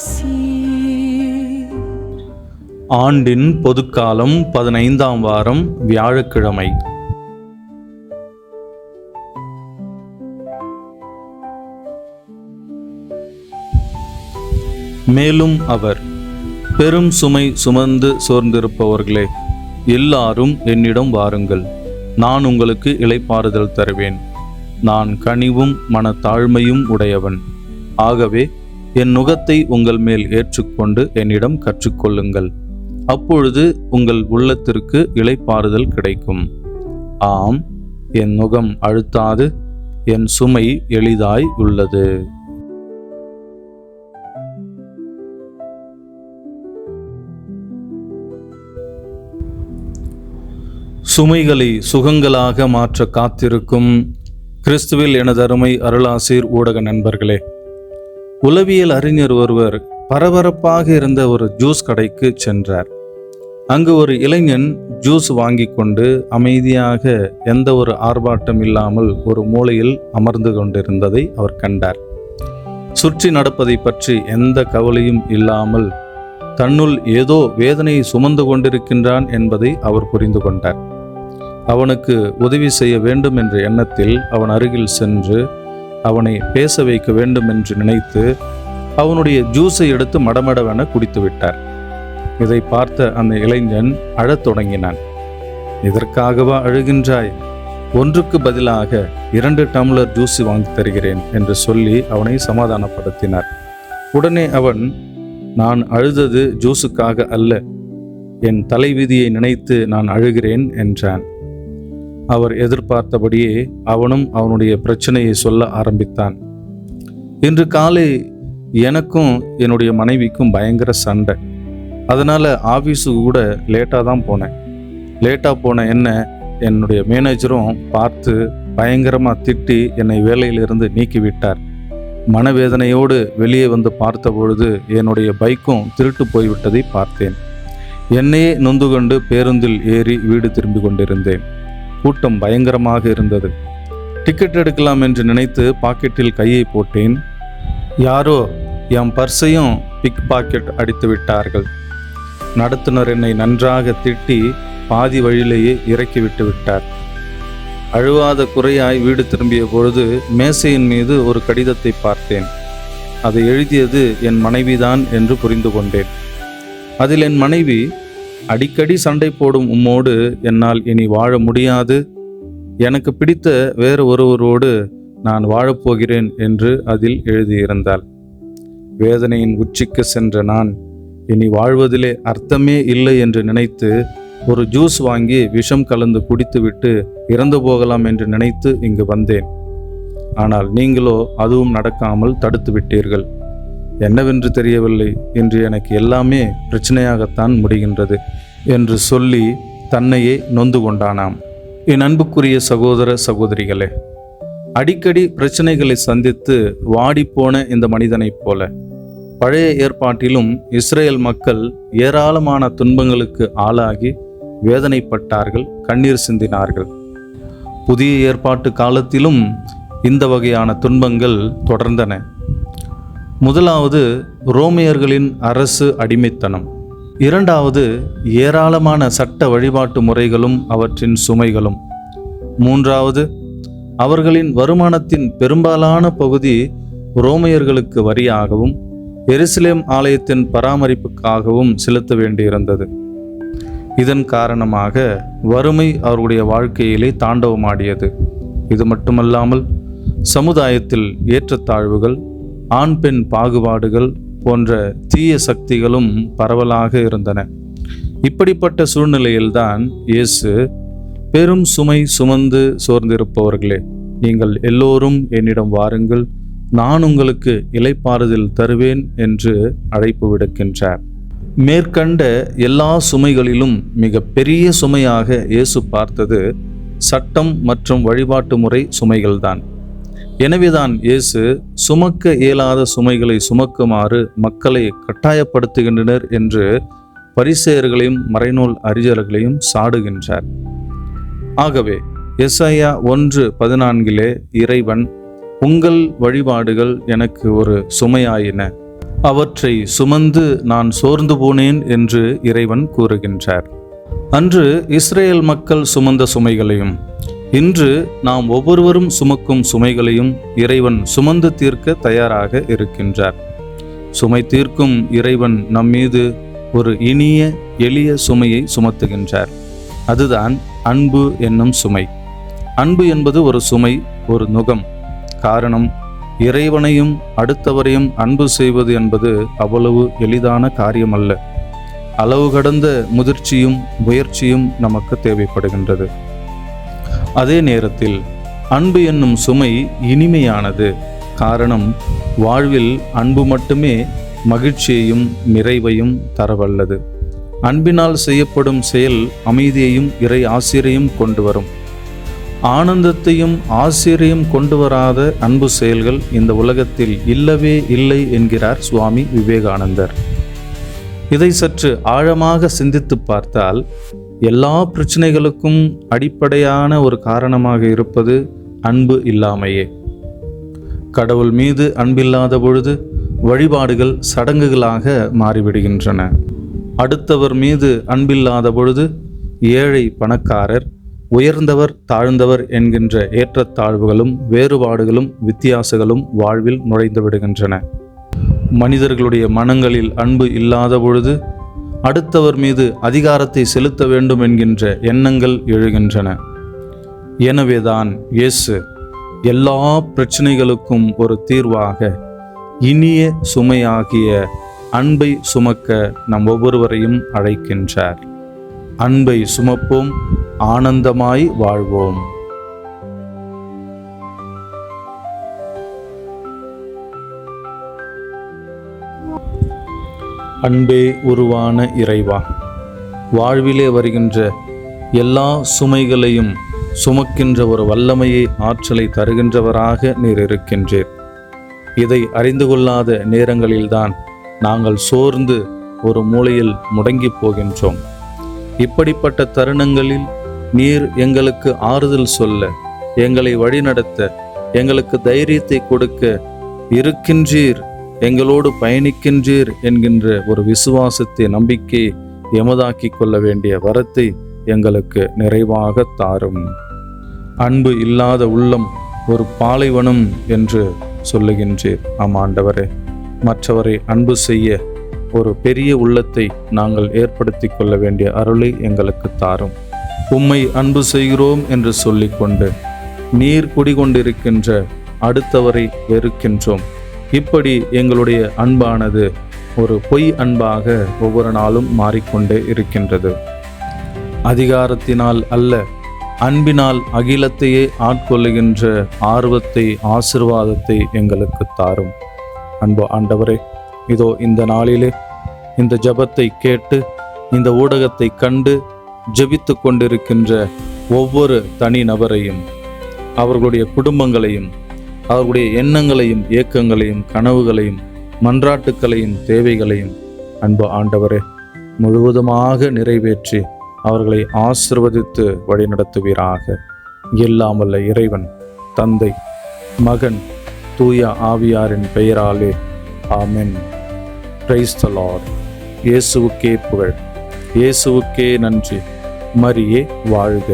வாசி. ஆண்டின் பொதுக்காலம் 15ஆம் வாரம் வியாழக்கிழமை. மேலும் அவர், பெரும் சுமை சுமந்து சோர்ந்திருப்பவர்களே, எல்லாரும் என்னிடம் வாருங்கள், நான் உங்களுக்கு இளைப்பாறுதல் தருவேன். நான் கனிவும் மனத்தாழ்மையும் உடையவன். ஆகவே என் நுகத்தை உங்கள் மேல் ஏற்றுக்கொண்டு என்னிடம் கற்றுக்கொள்ளுங்கள். அப்பொழுது உங்கள் உள்ளத்திற்கு இளைப்பாறுதல் கிடைக்கும். ஆம், என் நுகம் அழுத்தாது, என் சுமை எளிதாய் உள்ளது. சுமைகளை சுகங்களாக மாற்ற காத்திருக்கும் கிறிஸ்துவில் எனது அருமை அருளாசீர் ஊடக நண்பர்களே, உளவியல் அறிஞர் ஒருவர் பரபரப்பாக இருந்த ஒரு ஜூஸ் கடைக்கு சென்றார். அங்கு ஒரு இளைஞன் ஜூஸ் வாங்கி கொண்டு அமைதியாக எந்த ஒரு ஆர்ப்பாட்டம் இல்லாமல் ஒரு மூலையில் அமர்ந்து கொண்டிருந்ததை அவர் கண்டார். சுற்றி நடப்பதை பற்றி எந்த கவலையும் இல்லாமல் தன்னுள் ஏதோ வேதனையை சுமந்து கொண்டிருக்கின்றான் என்பதை அவர் புரிந்து கொண்டார். அவனுக்கு உதவி செய்ய வேண்டும் என்ற எண்ணத்தில் அவன் அருகில் சென்று அவனை பேச வைக்க வேண்டும் என்று நினைத்து அவனுடைய ஜூஸை எடுத்து மடமடவென குடித்து விட்டார். இதை பார்த்த அந்த இளைஞன் அழத் தொடங்கினான். இதற்காகவா அழுகின்றாய்? ஒன்றுக்கு பதிலாக 2 டம்ளர் ஜூஸ் வாங்கி தருகிறேன் என்று சொல்லி அவனை சமாதானப்படுத்தினார். உடனே அவன், நான் அழுதது ஜூஸுக்காக அல்ல, என் தலைவிதியை நினைத்து நான் அழுகிறேன் என்றான். அவர் எதிர்பார்த்தபடியே அவனும் அவனுடைய பிரச்சனையை சொல்ல ஆரம்பித்தான். இன்று காலை எனக்கும் என்னுடைய மனைவிக்கும் பயங்கர சண்டை. அதனால் ஆஃபீஸுக்கு கூட லேட்டாக தான் போனேன். லேட்டாக போன என்னுடைய மேனேஜரும் பார்த்து பயங்கரமாக திட்டி என்னை வேலையிலிருந்து நீக்கிவிட்டார். மனவேதனையோடு வெளியே வந்து பார்த்த பொழுது என்னுடைய பைக்கும் திருட்டு போய்விட்டதை பார்த்தேன். என்னையே நொந்து கொண்டு பேருந்தில் ஏறி வீடு திரும்பி கொண்டிருந்தேன். கூட்டம் பயங்கரமாக இருந்தது. டிக்கெட் எடுக்கலாம் என்று நினைத்து பாக்கெட்டில் கையை போட்டேன். யாரோ என் பர்ஸையும் பிக் பாக்கெட் அடித்து விட்டார்கள். நடத்துனர் என்னை நன்றாக திட்டி பாதி வழியிலேயே இறக்கிவிட்டு விட்டார். அழுவாத குறையாய் வீடு திரும்பிய பொழுது மேசையின் மீது ஒரு கடிதத்தை பார்த்தேன். அதை எழுதியது என் மனைவிதான் என்று புரிந்து கொண்டேன். அதில் என் மனைவி, அடிக்கடி சண்டை போடும் உம்மோடு என்னால் இனி வாழ முடியாது, எனக்கு பிடித்த வேறு ஒருவரோடு நான் வாழப்போகிறேன் என்று அதில் எழுதியிருந்தாள். வேதனையின் உச்சிக்கு சென்ற நான் இனி வாழ்வதிலே அர்த்தமே இல்லை என்று நினைத்து ஒரு ஜூஸ் வாங்கி விஷம் கலந்து குடித்துவிட்டு இறந்து போகலாம் என்று நினைத்து இங்கு வந்தேன். ஆனால் நீங்களோ அதுவும் நடக்காமல் தடுத்து விட்டீர்கள். என்னவென்று தெரியவில்லை. இன்று எனக்கு எல்லாமே பிரச்சனையாகத்தான் முடிகின்றது என்று சொல்லி தன்னையே நொந்து கொண்டானாம். என் அன்புக்குரிய சகோதர சகோதரிகளே, அடிக்கடி பிரச்சனைகளை சந்தித்து வாடிப்போன இந்த மனிதனைப் போல பழைய ஏற்பாட்டிலும் இஸ்ரேல் மக்கள் ஏராளமான துன்பங்களுக்கு ஆளாகி வேதனைப்பட்டார்கள், கண்ணீர் சிந்தினார்கள். புதிய ஏற்பாட்டு காலத்திலும் இந்த வகையான துன்பங்கள் தொடர்ந்தன. முதலாவது ரோமியர்களின் அரசு அடிமைத்தனம். இரண்டாவது ஏராளமான சட்ட வழிபாட்டு முறைகளும் அவற்றின் சுமைகளும். மூன்றாவது அவர்களின் வருமானத்தின் பெரும்பாலான பகுதி ரோமையர்களுக்கு வரியாகவும் எருசலேம் ஆலயத்தின் பராமரிப்புக்காகவும் செலுத்த வேண்டியிருந்தது. இதன் காரணமாக வறுமை அவருடைய வாழ்க்கையிலே தாண்டவமாடியது. இது மட்டுமல்லாமல் சமுதாயத்தில் ஏற்றத்தாழ்வுகள், ஆண் பெண் பாகுபாடுகள் போன்ற தீய சக்திகளும் பரவலாக இருந்தன. இப்படிப்பட்ட சூழ்நிலையில்தான் இயேசு, பெரும் சுமை சுமந்து சோர்ந்திருப்பவர்களே, நீங்கள் எல்லோரும் என்னிடம் வாருங்கள், நான் உங்களுக்கு இளைப்பாறுதல் தருவேன் என்று அழைப்பு விடுக்கின்றார். மேற்கண்ட எல்லா சுமைகளிலும் மிக பெரிய சுமையாக இயேசு பார்த்தது சட்டம் மற்றும் வழிபாட்டு முறை சுமைகள்தான். எனவேதான் இயேசு சுமக்க இயலாத சுமைகளை சுமக்குமாறு மக்களை கட்டாயப்படுத்துகின்றனர் என்று பரிசேயர்களையும் மறைநூல் அறிஞர்களையும் சாடுகின்றார். ஆகவே எசாயா 1:14 இறைவன், உங்கள் வழிபாடுகள் எனக்கு ஒரு சுமையாயின, அவற்றை சுமந்து நான் சோர்ந்து போனேன் என்று இறைவன் கூறுகின்றார். அன்று இஸ்ரேல் மக்கள் சுமந்த சுமைகளையும் இன்று நாம் ஒவ்வொருவரும் சுமக்கும் சுமைகளையும் இறைவன் சுமந்து தீர்க்க தயாராக இருக்கின்றார். சுமை தீர்க்கும் இறைவன் நம்மீது ஒரு இனிய எளிய சுமையை சுமத்துகின்றார். அதுதான் அன்பு என்னும் சுமை. அன்பு என்பது ஒரு சுமை, ஒரு நுகம். காரணம், இறைவனையும் அடுத்தவரையும் அன்பு செய்வது என்பது அவ்வளவு எளிதான காரியம் அல்ல. அளவு கடந்த முதிர்ச்சியும் முயற்சியும் நமக்கு தேவைப்படுகின்றது. அதே நேரத்தில் அன்பு என்னும் சுமை இனிமையானது. காரணம், வாழ்வில் அன்பு மட்டுமே மகிழ்ச்சியையும் நிறைவையும் தரவல்லது. அன்பினால் செய்யப்படும் செயல் அமைதியையும் இறை ஆசிரியையும் கொண்டு வரும். ஆனந்தத்தையும் ஆசிரியையும் கொண்டு வராத அன்பு செயல்கள் இந்த உலகத்தில் இல்லவே இல்லை என்கிறார் சுவாமி விவேகானந்தர். இதை சற்று ஆழமாக சிந்தித்து பார்த்தால் எல்லா பிரச்சனைகளுக்கும் அடிப்படையான ஒரு காரணமாக இருப்பது அன்பு இல்லாமையே. கடவுள் மீது அன்பில்லாத பொழுது வழிபாடுகள் சடங்குகளாக மாறிவிடுகின்றன. அடுத்தவர் மீது அன்பில்லாத பொழுது ஏழை பணக்காரர், உயர்ந்தவர் தாழ்ந்தவர் என்கின்ற ஏற்றத்தாழ்வுகளும் வேறுபாடுகளும் வித்தியாசங்களும் வாழ்வில் நுழைந்து விடுகின்றன. மனிதர்களுடைய மனங்களில் அன்பு இல்லாத பொழுது அடுத்தவர் மீது அதிகாரத்தை செலுத்த வேண்டும் என்கின்ற எண்ணங்கள் எழுகின்றன. எனவேதான் இயேசு எல்லா பிரச்சனைகளுக்கும் ஒரு தீர்வாக இனிய சுமையாகிய அன்பை சுமக்க நம் ஒவ்வொருவரையும் அழைக்கின்றார். அன்பை சுமப்போம், ஆனந்தமாய் வாழ்வோம். அன்பே உருவான இறைவா, வாழ்விலே வருகின்ற எல்லா சுமைகளையும் சுமக்கின்ற ஒரு வல்லமையை, ஆற்றலை தருகின்றவராக நீர் இருக்கின்றீர். இதை அறிந்து கொள்ளாத நேரங்களில்தான் நாங்கள் சோர்ந்து ஒரு மூலையில் முடங்கி போகின்றோம். இப்படிப்பட்ட தருணங்களில் நீர் எங்களுக்கு ஆறுதல் சொல்ல, எங்களை வழிநடத்த, எங்களுக்கு தைரியத்தை கொடுக்க இருக்கின்றீர், எங்களோடு பயணிக்கின்றீர் என்கின்ற ஒரு விசுவாசத்தை, நம்பிக்கை எமதாக்கி கொள்ள வேண்டிய வரத்தை எங்களுக்கு நிறைவாக தாரும். அன்பு இல்லாத உள்ளம் ஒரு பாலைவனம் என்று சொல்லுகின்றீர். ஆமாண்டவரே, மற்றவரை அன்பு செய்ய ஒரு பெரிய உள்ளத்தை நாங்கள் ஏற்படுத்தி கொள்ள வேண்டிய அருளை எங்களுக்கு தாரும். உம்மை அன்பு செய்கிறோம் என்று சொல்லிக்கொண்டு நீர் குடிகொண்டிருக்கின்ற அடுத்தவரை வெறுக்கின்றோம். இப்படி எங்களுடைய அன்பானது ஒரு பொய் அன்பாக ஒவ்வொரு நாளும் மாறிக்கொண்டே இருக்கின்றது. அதிகாரத்தினால் அல்ல, அன்பினால் அகிலத்தையே ஆட்கொள்ளுகின்ற ஆர்வத்தை, ஆசீர்வாதத்தை எங்களுக்கு தாரும். அன்பு ஆண்டவரே, இதோ இந்த நாளிலே இந்த ஜெபத்தை கேட்டு இந்த ஊடகத்தை கண்டு ஜெபித்து கொண்டிருக்கின்ற ஒவ்வொரு தனி நபரையும், அவர்களுடைய குடும்பங்களையும், அவர்களுடைய எண்ணங்களையும், ஏக்கங்களையும், கனவுகளையும், மன்றாட்டுக்களையும், தேவைகளையும் அன்பு ஆண்டவரே முழுவதுமாக நிறைவேற்றி அவர்களை ஆசீர்வதித்து வழிநடத்துவீராக. எல்லாம் வல்ல இறைவன், தந்தை, மகன், தூய ஆவியாரின் பெயராலே ஆமென். Praise the Lord. இயேசுவுக்கே புகழ், இயேசுவுக்கே நன்றி. மரியே வாழ்க.